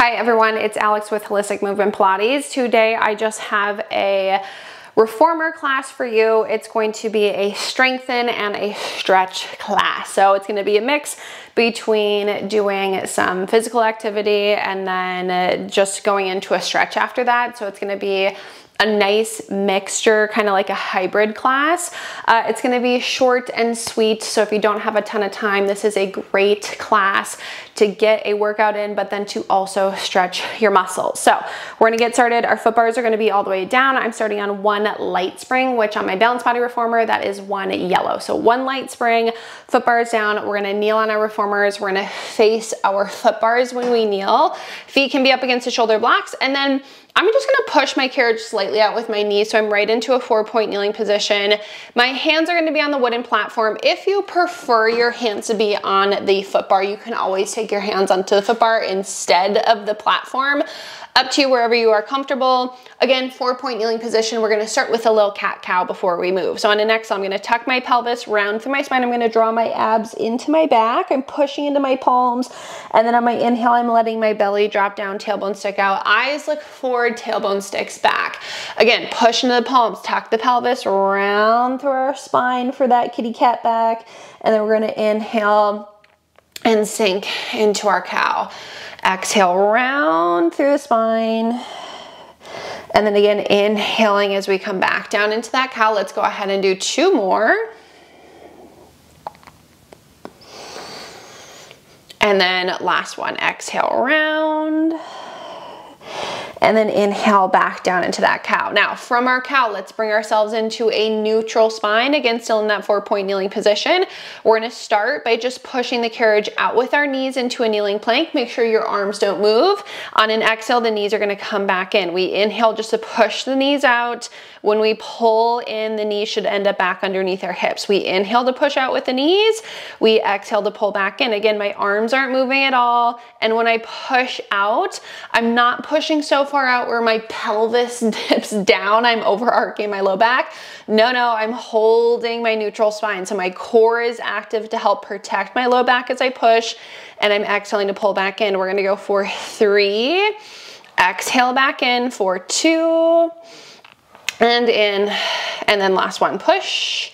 Hi everyone, it's Alex with Holistic Movement Pilates. Today I just have a reformer class for you. It's going to be a strengthen and a stretch class. So it's going to be a mix between doing some physical activity and then just going into a stretch after that. So it's going to be a nice mixture, kind of like a hybrid class. It's gonna be short and sweet, so if you don't have a ton of time, this is a great class to get a workout in, but then to also stretch your muscles. So we're gonna get started. Our foot bars are gonna be all the way down. I'm starting on one light spring, which on my balance body reformer, that is one yellow. So one light spring, foot bars down. We're gonna kneel on our reformers. We're gonna face our foot bars when we kneel. Feet can be up against the shoulder blocks, and then I'm just gonna push my carriage slightly out with my knees, so I'm right into a 4-point kneeling position. My hands are gonna be on the wooden platform. If you prefer your hands to be on the foot bar, you can always take your hands onto the foot bar instead of the platform. Up to you, wherever you are comfortable. Again, 4-point kneeling position. We're gonna start with a little cat-cow before we move. So on an exhale, I'm gonna tuck my pelvis round through my spine. I'm gonna draw my abs into my back. I'm pushing into my palms. And then on my inhale, I'm letting my belly drop down, tailbone stick out. Eyes look forward, tailbone sticks back. Again, push into the palms, tuck the pelvis round through our spine for that kitty cat back. And then we're gonna inhale and sink into our cow. Exhale, round through the spine. And then again, inhaling as we come back down into that cow. Let's go ahead and do 2 more. And then last one, exhale, round. And then inhale back down into that cow. Now from our cow, let's bring ourselves into a neutral spine. Again, still in that 4-point kneeling position. We're gonna start by just pushing the carriage out with our knees into a kneeling plank. Make sure your arms don't move. On an exhale, the knees are gonna come back in. We inhale just to push the knees out. When we pull in, the knees should end up back underneath our hips. We inhale to push out with the knees. We exhale to pull back in. Again, my arms aren't moving at all. And when I push out, I'm not pushing so far out where my pelvis dips down. I'm overarching my low back. No, I'm holding my neutral spine. So my core is active to help protect my low back as I push, and I'm exhaling to pull back in. We're gonna go for 3. Exhale back in for 2. And in, and then last one, push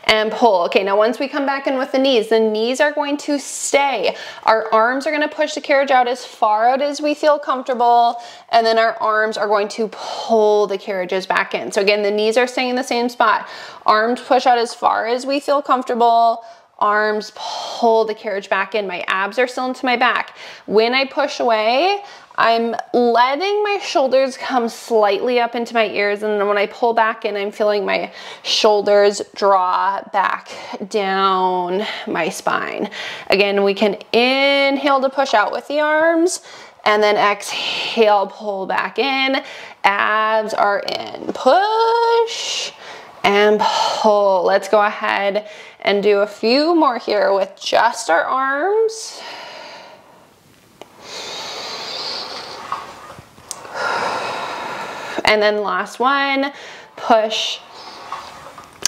and pull. Okay, now once we come back in with the knees are going to stay. Our arms are gonna push the carriage out as far out as we feel comfortable, and then our arms are going to pull the carriages back in. So again, the knees are staying in the same spot. Arms push out as far as we feel comfortable. Arms pull the carriage back in. My abs are still into my back. When I push away, I'm letting my shoulders come slightly up into my ears, and then when I pull back in, I'm feeling my shoulders draw back down my spine. Again, we can inhale to push out with the arms, and then exhale, pull back in. Abs are in. Push and pull. Let's go ahead and do a few more here with just our arms. And then last one, push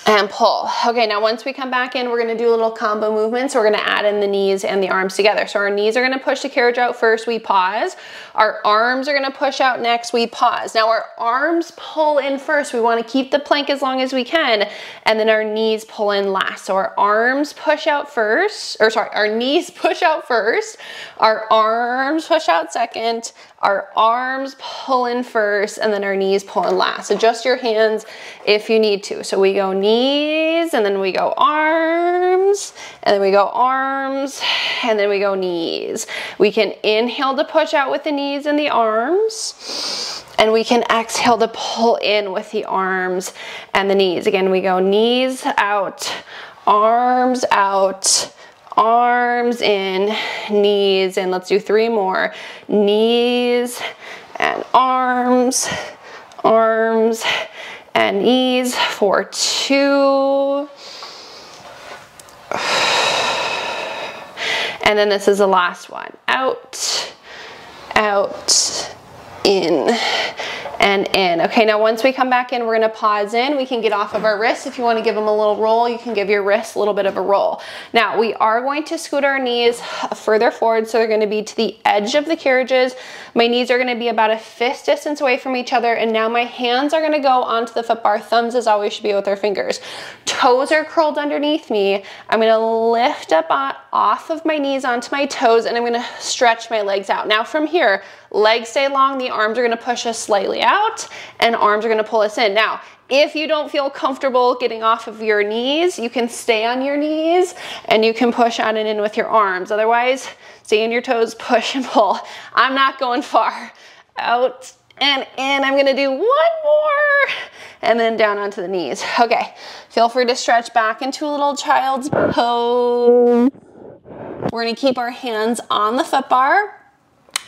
and pull. Okay, now once we come back in, we're gonna do a little combo movement. So we're gonna add in the knees and the arms together. So our knees are gonna push the carriage out first, we pause. Our arms are gonna push out next, we pause. Now our arms pull in first. We wanna keep the plank as long as we can, and then our knees pull in last. So our arms push out first, or sorry, our knees push out first, our arms push out second, our arms pull in first, and then our knees pull in last. Adjust your hands if you need to. So we go knees, and then we go arms, and then we go arms, and then we go knees. We can inhale to push out with the knees and the arms, and we can exhale to pull in with the arms and the knees. Again, we go knees out, arms in, knees in. Let's do 3 more. Knees and arms and knees for 2. And then this is the last one. Out, in, and in. Okay, now once we come back in, we're gonna pause in. We can get off of our wrists. If you wanna give them a little roll, you can give your wrists a little bit of a roll. Now, we are going to scoot our knees further forward, so they're gonna be to the edge of the carriages. My knees are gonna be about a fist distance away from each other, and now my hands are gonna go onto the foot bar. Thumbs, as always, should be with our fingers. Toes are curled underneath me. I'm gonna lift up off of my knees onto my toes, and I'm gonna stretch my legs out. Now from here, legs stay long, the arms are gonna push us slightly out, and arms are gonna pull us in. Now, if you don't feel comfortable getting off of your knees, you can stay on your knees, and you can push out and in with your arms. Otherwise, stay on your toes, push and pull. I'm not going far. Out and in. I'm gonna do one more, and then down onto the knees. Okay, feel free to stretch back into a little child's pose. We're gonna keep our hands on the foot bar.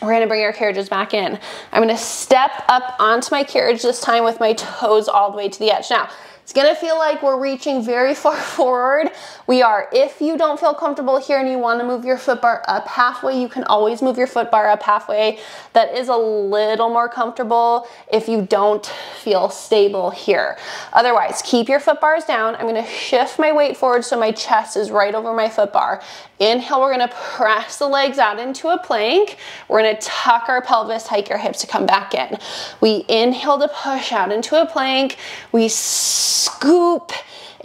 We're gonna bring our carriages back in. I'm gonna step up onto my carriage this time with my toes all the way to the edge. Now, it's gonna feel like we're reaching very far forward. We are. If you don't feel comfortable here and you wanna move your foot bar up halfway, you can always move your foot bar up halfway. That is a little more comfortable if you don't feel stable here. Otherwise, keep your foot bars down. I'm gonna shift my weight forward so my chest is right over my foot bar. Inhale, we're gonna press the legs out into a plank. We're gonna tuck our pelvis, hike our hips to come back in. We inhale to push out into a plank. We scoop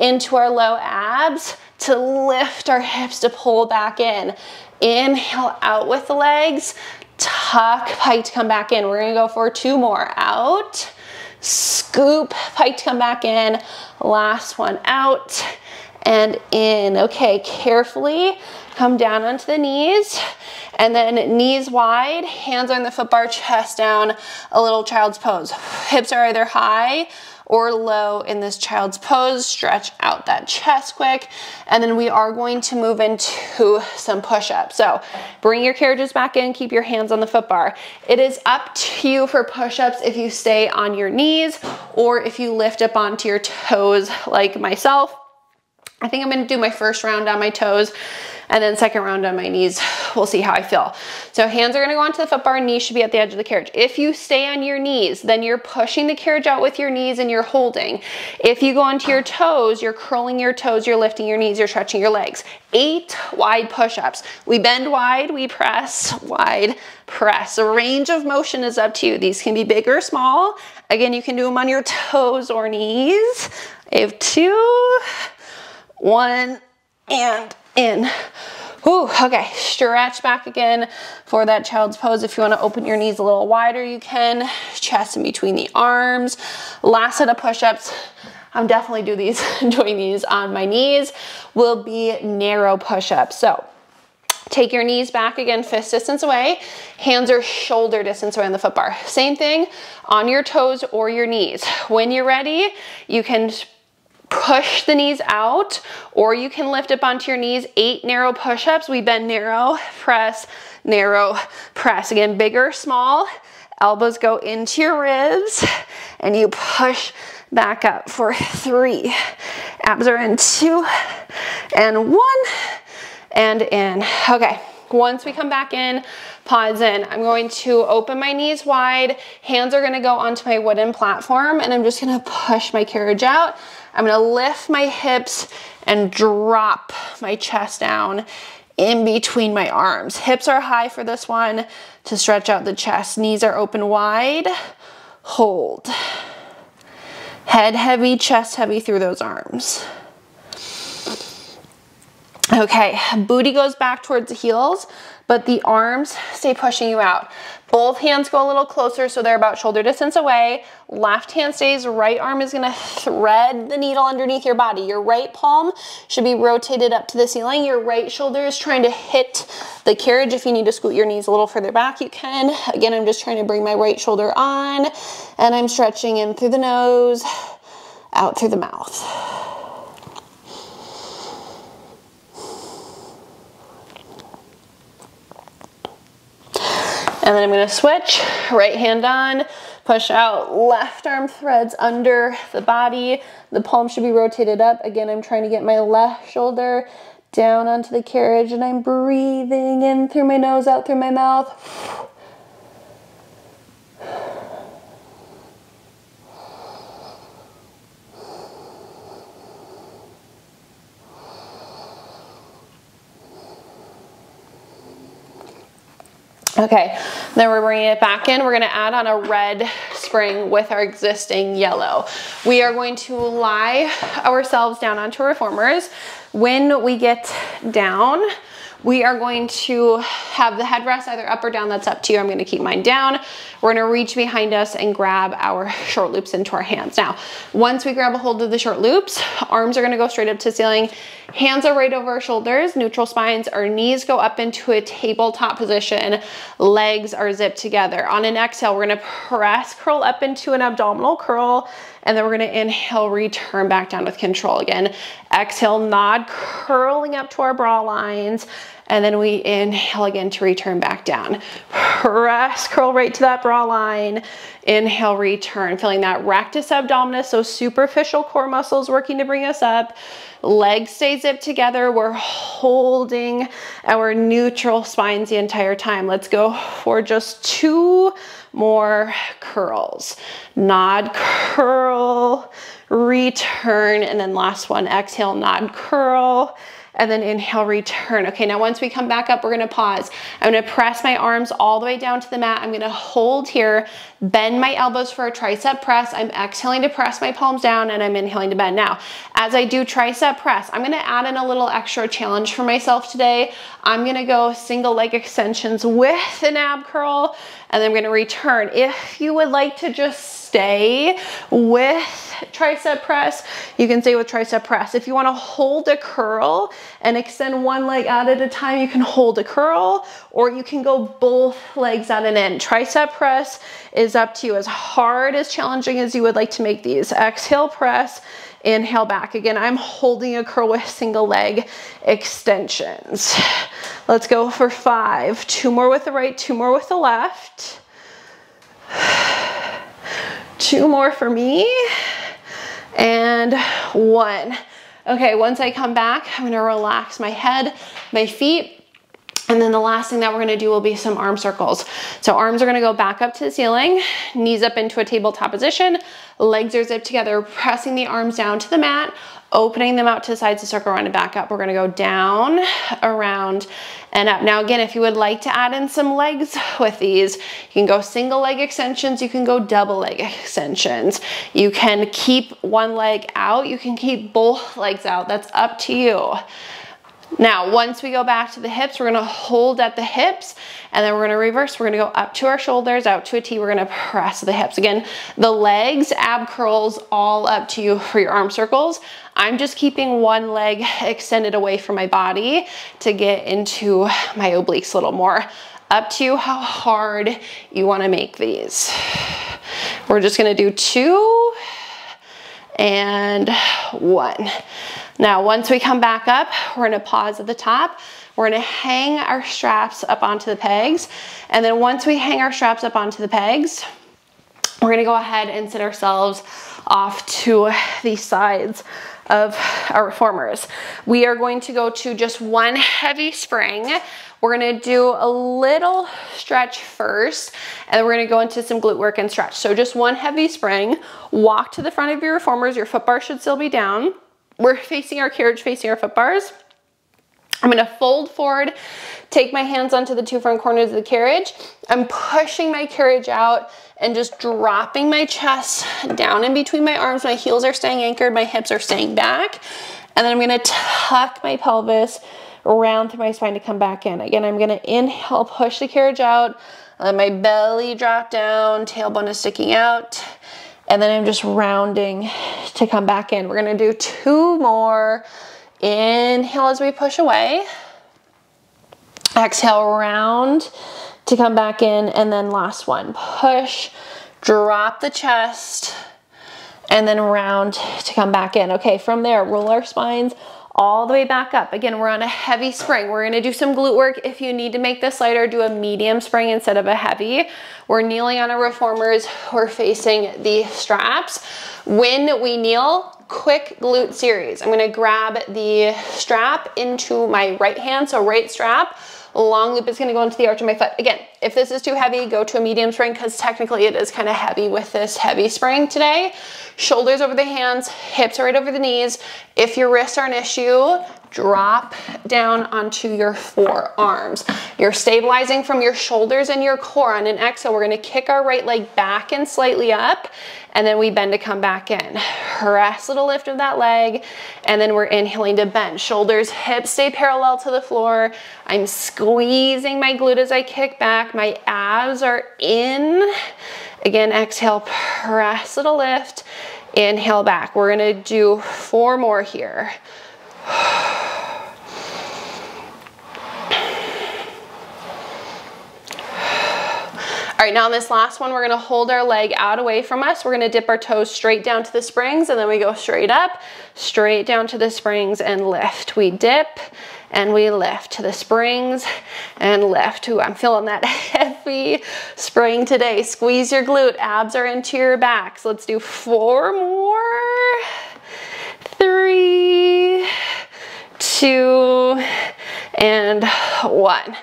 into our low abs to lift our hips to pull back in. Inhale out with the legs, tuck, pike to come back in. We're gonna go for two more. Out, scoop, pike to come back in. Last one, out and in. Okay, carefully come down onto the knees, and then knees wide, hands on the foot bar, chest down, a little child's pose. Hips are either high or low in this child's pose. Stretch out that chest quick, and then we are going to move into some push-ups. So bring your carriages back in, keep your hands on the foot bar. It is up to you for push-ups if you stay on your knees or if you lift up onto your toes like myself. I think I'm gonna do my first round on my toes and then second round on my knees. We'll see how I feel. So hands are gonna go onto the foot bar, knees should be at the edge of the carriage. If you stay on your knees, then you're pushing the carriage out with your knees and you're holding. If you go onto your toes, you're curling your toes, you're lifting your knees, you're stretching your legs. 8 wide push-ups. We bend wide, we press, wide, press. The range of motion is up to you. These can be big or small. Again, you can do them on your toes or knees. I have 2, 1, and in. Ooh, okay, stretch back again for that child's pose. If you wanna open your knees a little wider, you can. Chest in between the arms. Last set of push-ups. I'm definitely doing these on my knees, will be narrow push-ups. So take your knees back again, fist distance away. Hands are shoulder distance away on the foot bar. Same thing on your toes or your knees. When you're ready, you can push the knees out, or you can lift up onto your knees. 8 narrow push-ups. We bend narrow, press, narrow, press. Again, big or small. Elbows go into your ribs, and you push back up for 3. Abs are in 2, and 1, and in. Okay, once we come back in, pause in. I'm going to open my knees wide. Hands are gonna go onto my wooden platform, and I'm just gonna push my carriage out. I'm gonna lift my hips and drop my chest down in between my arms. Hips are high for this one to stretch out the chest. Knees are open wide. Hold. Head heavy, chest heavy through those arms. Okay, booty goes back towards the heels, but the arms stay pushing you out. Both hands go a little closer so they're about shoulder distance away. Left hand stays, right arm is gonna thread the needle underneath your body. Your right palm should be rotated up to the ceiling. Your right shoulder is trying to hit the carriage. If you need to scoot your knees a little further back, you can. Again, I'm just trying to bring my right shoulder on, and I'm stretching in through the nose, out through the mouth. And then I'm gonna switch, right hand on, push out, left arm threads under the body. The palm should be rotated up. Again, I'm trying to get my left shoulder down onto the carriage, and I'm breathing in through my nose, out through my mouth. Okay, then we're bringing it back in. We're gonna add on a red spring with our existing yellow. We are going to lie ourselves down onto our reformers. When we get down, we are going to have the headrest either up or down. That's up to you. I'm gonna keep mine down. We're gonna reach behind us and grab our short loops into our hands. Now, once we grab a hold of the short loops, arms are gonna go straight up to the ceiling. Hands are right over our shoulders, neutral spines. Our knees go up into a tabletop position. Legs are zipped together. On an exhale, we're gonna press curl up into an abdominal curl, and then we're gonna inhale, return back down with control. Again, exhale, nod, curling up to our bra lines. And then we inhale again to return back down. Press, curl right to that bra line. Inhale, return. Feeling that rectus abdominis, so superficial core muscles working to bring us up. Legs stay zipped together. We're holding our neutral spines the entire time. Let's go for just 2 more curls. Nod, curl, return, and then last one, exhale, nod, curl, and then inhale, return. Okay, now once we come back up, we're gonna pause. I'm gonna press my arms all the way down to the mat. I'm gonna hold here, bend my elbows for a tricep press. I'm exhaling to press my palms down, and I'm inhaling to bend. Now, as I do tricep press, I'm gonna add in a little extra challenge for myself today. I'm gonna go single leg extensions with an ab curl, and then I'm gonna return. If you would like to just stay with tricep press, you can stay with tricep press. If you wanna hold a curl and extend one leg out at a time, you can hold a curl, or you can go both legs out and in. Tricep press is up to you, as hard, as challenging as you would like to make these. Exhale, press, inhale back. Again, I'm holding a curl with single leg extensions. Let's go for 5. 2 more with the right, 2 more with the left. 2 more for me, and 1. Okay, once I come back, I'm gonna relax my head, my feet, and then the last thing that we're gonna do will be some arm circles. So arms are gonna go back up to the ceiling, knees up into a tabletop position, legs are zipped together, pressing the arms down to the mat, opening them out to the sides to circle around and back up. We're gonna go down, around, and up. Now again, if you would like to add in some legs with these, you can go single leg extensions, you can go double leg extensions. You can keep one leg out, you can keep both legs out. That's up to you. Now, once we go back to the hips, we're gonna hold at the hips, and then we're gonna reverse. We're gonna go up to our shoulders, out to a T. We're gonna press the hips. Again, the legs, ab curls, all up to you for your arm circles. I'm just keeping one leg extended away from my body to get into my obliques a little more. Up to you how hard you wanna make these. We're just gonna do 2 and 1. Now, once we come back up, we're gonna pause at the top. We're gonna hang our straps up onto the pegs. And then once we hang our straps up onto the pegs, we're gonna go ahead and sit ourselves off to the sides of our reformers. We are going to go to just 1 heavy spring. We're gonna do a little stretch first, and then we're gonna go into some glute work and stretch. So just 1 heavy spring, walk to the front of your reformers. Your foot bar should still be down. We're facing our carriage, facing our foot bars. I'm gonna fold forward, take my hands onto the 2 front corners of the carriage. I'm pushing my carriage out and just dropping my chest down in between my arms. My heels are staying anchored, my hips are staying back. And then I'm gonna tuck my pelvis around through my spine to come back in. Again, I'm gonna inhale, push the carriage out, let my belly drop down, tailbone is sticking out. And then I'm just rounding to come back in. We're gonna do 2 more. Inhale as we push away. Exhale, round to come back in. And then last one, push, drop the chest, and then round to come back in. Okay, from there, roll our spines all the way back up. Again, we're on a heavy spring. We're gonna do some glute work. If you need to make this lighter, do a medium spring instead of a heavy. We're kneeling on our reformers. We're facing the straps. When we kneel, quick glute series. I'm gonna grab the strap into my right hand, so right strap. Long loop is gonna go into the arch of my foot. Again, if this is too heavy, go to a medium spring, because technically it is kind of heavy with this heavy spring today. Shoulders over the hands, hips are right over the knees. If your wrists are an issue, drop down onto your forearms. You're stabilizing from your shoulders and your core. On an exhale, we're gonna kick our right leg back and slightly up, and then we bend to come back in. Press little lift of that leg, and then we're inhaling to bend. Shoulders, hips stay parallel to the floor. I'm squeezing my glute as I kick back. My abs are in. Again, exhale, press little lift. Inhale back. We're gonna do 4 more here. All right, now on this last one, we're gonna hold our leg out away from us. We're gonna dip our toes straight down to the springs, and then we go straight up, straight down to the springs and lift. We dip and we lift to the springs and lift. Ooh, I'm feeling that heavy spring today. Squeeze your glute, abs are into your back. So let's do 4 more. 3, 2, and 1.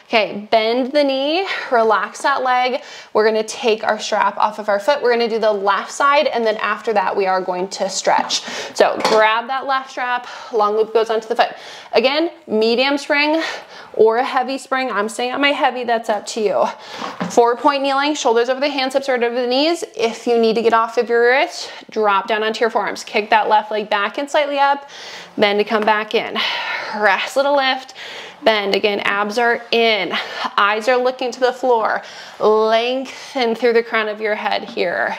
Okay, bend the knee, relax that leg. We're gonna take our strap off of our foot. We're gonna do the left side, and then after that, we are going to stretch. So grab that left strap, long loop goes onto the foot. Again, medium spring or a heavy spring. I'm staying on my heavy, that's up to you. 4-point kneeling, shoulders over the hands, hips right over the knees. If you need to get off of your wrist, drop down onto your forearms. Kick that left leg back and slightly up, bend to come back in. Press little lift. Bend, again, abs are in, eyes are looking to the floor. Lengthen through the crown of your head here.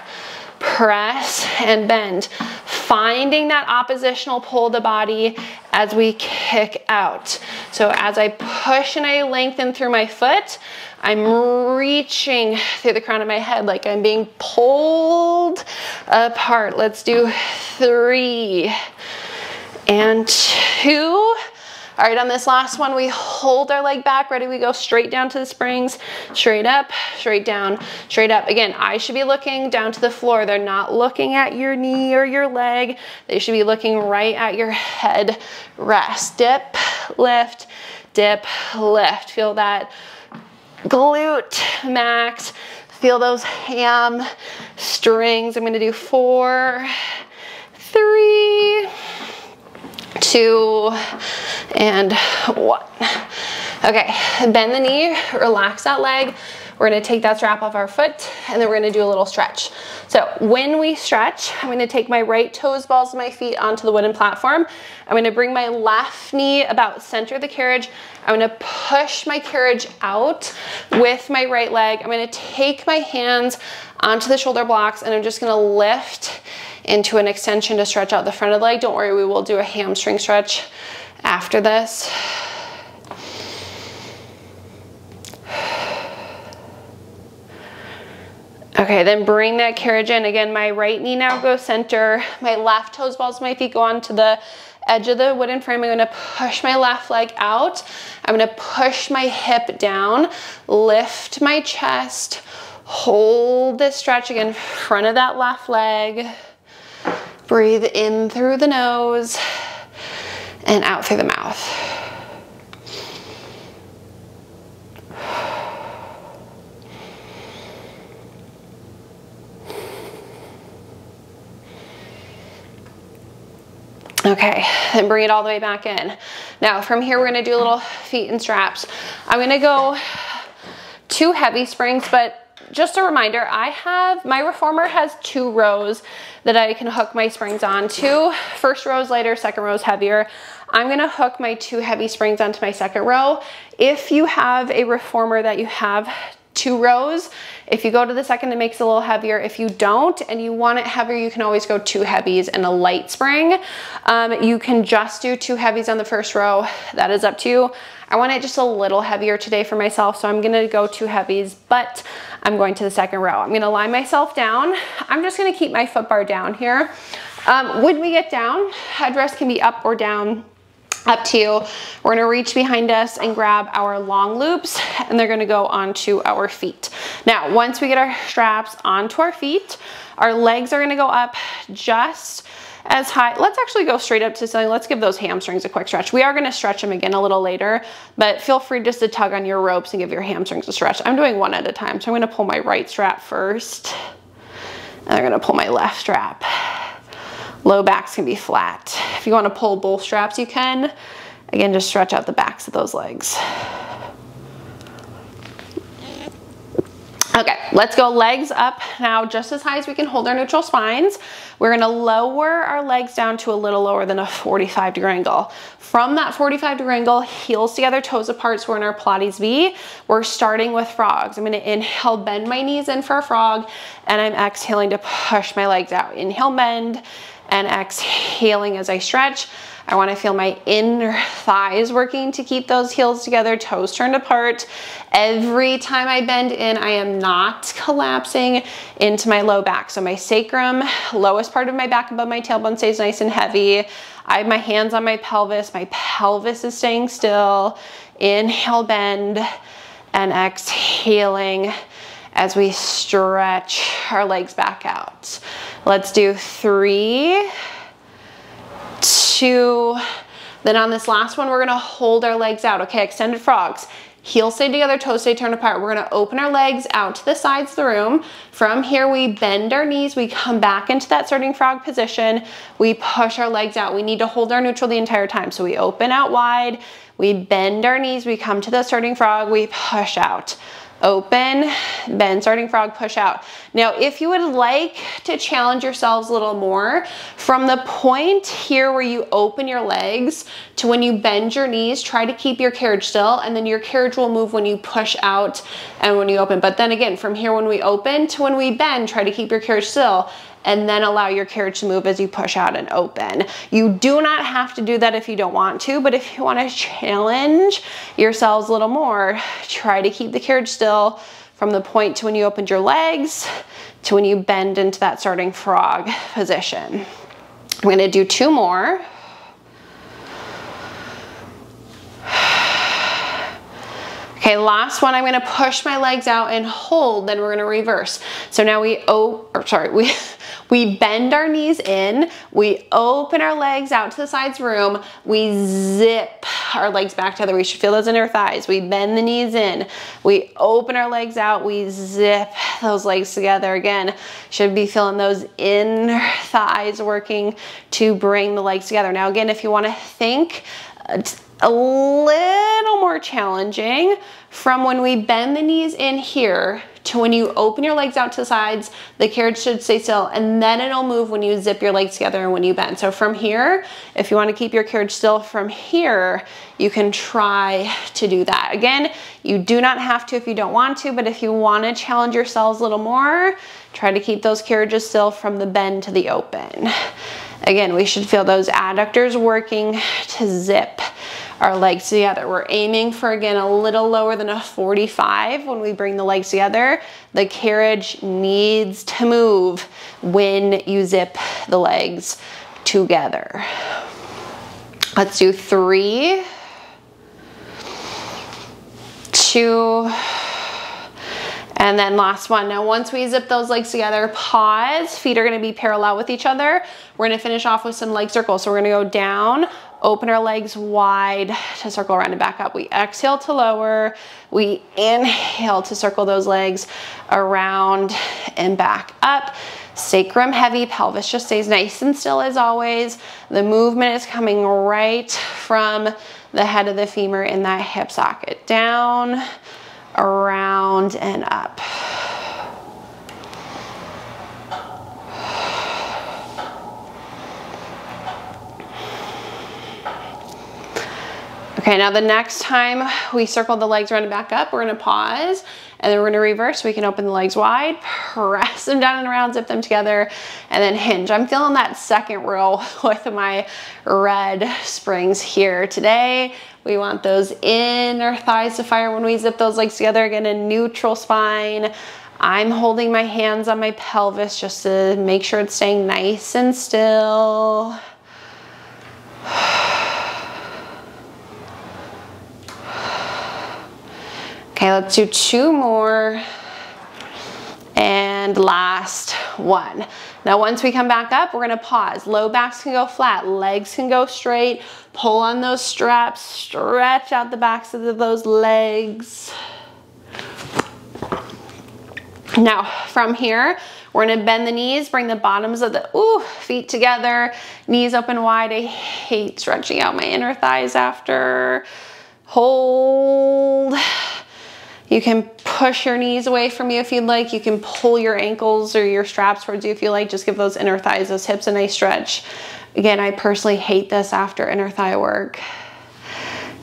Press and bend. Finding that oppositional pull of the body as we kick out. So as I push and I lengthen through my foot, I'm reaching through the crown of my head like I'm being pulled apart. Let's do 3 and 2. All right, on this last one, we hold our leg back. Ready? We go straight down to the springs, straight up, straight down, straight up. Again, eyes should be looking down to the floor. They're not looking at your knee or your leg. They should be looking right at your head rest. Dip, lift, dip, lift. Feel that glute max. Feel those hamstrings. I'm gonna do 4, 3, 2, and 1. Okay, bend the knee, relax that leg. We're gonna take that strap off our foot, and then we're gonna do a little stretch. So when we stretch, I'm gonna take my right toes, balls of my feet onto the wooden platform. I'm gonna bring my left knee about center of the carriage. I'm gonna push my carriage out with my right leg. I'm gonna take my hands onto the shoulder blocks, and I'm just gonna lift into an extension to stretch out the front of the leg. Don't worry, we will do a hamstring stretch after this. Okay, then bring that carriage in. Again, my right knee now goes center. My left toes, balls of my feet go onto the edge of the wooden frame. I'm gonna push my left leg out. I'm gonna push my hip down, lift my chest, hold this stretch again, front of that left leg. Breathe in through the nose and out through the mouth. Okay, then bring it all the way back in. Now from here, we're gonna do a little feet and straps. I'm gonna go 2 heavy springs, but just a reminder, my reformer has 2 rows that I can hook my springs onto. First row is lighter, second row is heavier. I'm gonna hook my 2 heavy springs onto my second row. If you have a reformer that you have 2 rows, if you go to the second, it makes it a little heavier. If you don't and you want it heavier, you can always go 2 heavies and a light spring. You can just do 2 heavies on the first row. That is up to you. I want it just a little heavier today for myself, so I'm gonna go 2 heavies, but I'm going to the second row. I'm gonna lie myself down. I'm just gonna keep my foot bar down here. When we get down, headrest can be up or down, up to you. We're gonna reach behind us and grab our long loops, and they're gonna go onto our feet. Now, once we get our straps onto our feet, our legs are gonna go up just as high. Let's actually go straight up to the ceiling. Let's give those hamstrings a quick stretch. We are gonna stretch them again a little later, but feel free just to tug on your ropes and give your hamstrings a stretch. I'm doing one at a time. So I'm gonna pull my right strap first, and I'm gonna pull my left strap. Low backs can be flat. If you wanna pull both straps, you can. Again, just stretch out the backs of those legs. Okay, let's go legs up now just as high as we can hold our neutral spines. We're gonna lower our legs down to a little lower than a 45-degree angle. From that 45-degree angle, heels together, toes apart, so we're in our Pilates V. We're starting with frogs. I'm gonna inhale, bend my knees in for a frog, and I'm exhaling to push my legs out. Inhale, bend, and exhaling as I stretch. I want to feel my inner thighs working to keep those heels together, toes turned apart. Every time I bend in, I am not collapsing into my low back. So my sacrum, lowest part of my back above my tailbone, stays nice and heavy. I have my hands on my pelvis. My pelvis is staying still. Inhale, bend, and exhaling as we stretch our legs back out. Let's do 3, 2, then on this last one, we're gonna hold our legs out. Okay, extended frogs. Heels stay together, toes stay turned apart. We're gonna open our legs out to the sides of the room. From here, we bend our knees. We come back into that starting frog position. We push our legs out. We need to hold our neutral the entire time. So we open out wide, we bend our knees, we come to the starting frog, we push out. Open, bend, starting frog, push out. Now, if you would like to challenge yourselves a little more, from the point here where you open your legs to when you bend your knees, try to keep your carriage still, and then your carriage will move when you push out and when you open. But then again, from here when we open to when we bend, try to keep your carriage still, and then allow your carriage to move as you push out and open. You do not have to do that if you don't want to, but if you want to challenge yourselves a little more, try to keep the carriage still from the point to when you opened your legs to when you bend into that starting frog position. I'm going to do 2 more. Okay, last one, I'm gonna push my legs out and hold, then we're gonna reverse. So now we bend our knees in, we open our legs out to the sides room, we zip our legs back together. We should feel those inner thighs. We bend the knees in, we open our legs out, we zip those legs together. Again, should be feeling those inner thighs working to bring the legs together. Now again, if you wanna think a little more challenging, from when we bend the knees in here to when you open your legs out to the sides, the carriage should stay still, and then it'll move when you zip your legs together and when you bend. So from here, if you want to keep your carriage still from here, you can try to do that. Again, you do not have to if you don't want to, but if you want to challenge yourselves a little more, try to keep those carriages still from the bend to the open. Again, we should feel those adductors working to zip our legs together. We're aiming for, again, a little lower than a 45 when we bring the legs together. The carriage needs to move when you zip the legs together. Let's do 3, 2, and then last one. Now, once we zip those legs together, pause. Feet are gonna be parallel with each other. We're gonna finish off with some leg circles. So we're gonna go down, open our legs wide to circle around and back up. We exhale to lower. We inhale to circle those legs around and back up. Sacrum heavy, pelvis just stays nice and still as always. The movement is coming right from the head of the femur in that hip socket. Down, around, and up. Okay, now the next time we circle the legs around and back up, we're gonna pause, and then we're gonna reverse. We can open the legs wide, press them down and around, zip them together, and then hinge. I'm feeling that second row with my red springs here. Today, we want those inner thighs to fire when we zip those legs together. Again, a neutral spine. I'm holding my hands on my pelvis just to make sure it's staying nice and still. Okay, let's do 2 more. And last one. Now, once we come back up, we're gonna pause. Low backs can go flat, legs can go straight. Pull on those straps, stretch out the backs of those legs. Now, from here, We're gonna bend the knees, bring the bottoms of the feet together, knees open wide. I hate stretching out my inner thighs after. Hold. You can push your knees away from you if you'd like. You can pull your ankles or your straps towards you if you like. Just give those inner thighs, those hips a nice stretch. Again, I personally hate this after inner thigh work.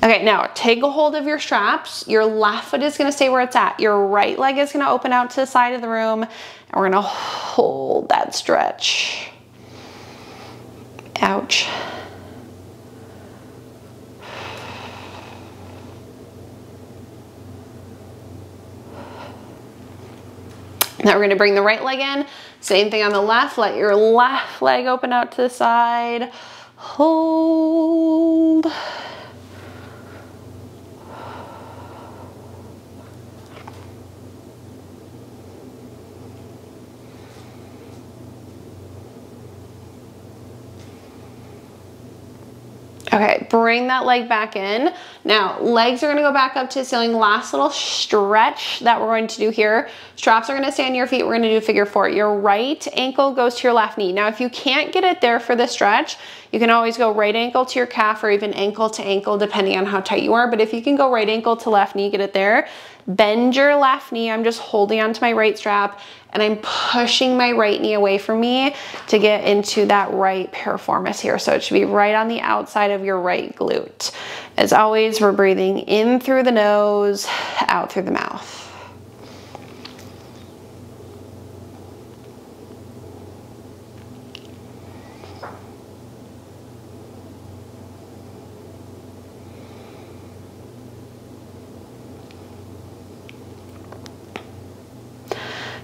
Okay, now take a hold of your straps. Your left foot is gonna stay where it's at. Your right leg is gonna open out to the side of the room, and we're gonna hold that stretch. Ouch. Now we're gonna bring the right leg in. Same thing on the left. Let your left leg open out to the side. Hold. Okay, bring that leg back in. Now, legs are gonna go back up to the ceiling. Last little stretch that we're going to do here. Straps are gonna stay on your feet. We're gonna do figure four. Your right ankle goes to your left knee. Now, if you can't get it there for the stretch, you can always go right ankle to your calf or even ankle to ankle, depending on how tight you are. But if you can go right ankle to left knee, get it there. Bend your left knee. I'm just holding onto my right strap and I'm pushing my right knee away from me to get into that right piriformis here. So it should be right on the outside of your right glute. As always, we're breathing in through the nose, out through the mouth.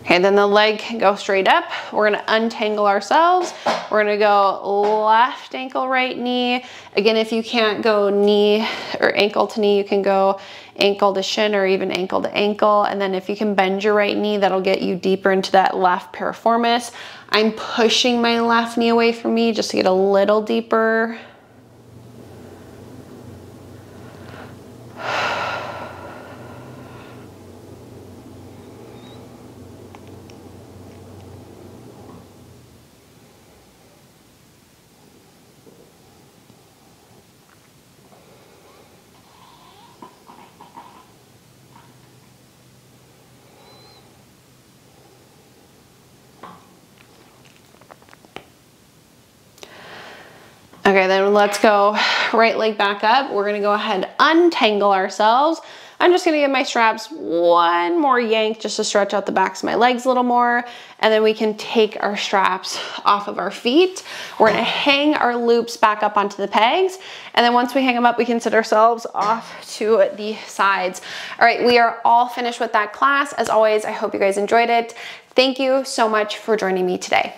Okay, then the leg can go straight up. We're gonna untangle ourselves. We're gonna go left ankle, right knee. Again, if you can't go knee or ankle to knee, you can go ankle to shin or even ankle to ankle. And then if you can bend your right knee, that'll get you deeper into that left piriformis. I'm pushing my left knee away from me just to get a little deeper. Okay, then let's go right leg back up. We're gonna go ahead, untangle ourselves. I'm just gonna give my straps one more yank just to stretch out the backs of my legs a little more. And then we can take our straps off of our feet. We're gonna hang our loops back up onto the pegs. And then once we hang them up, we can sit ourselves off to the sides. All right, we are all finished with that class. As always, I hope you guys enjoyed it. Thank you so much for joining me today.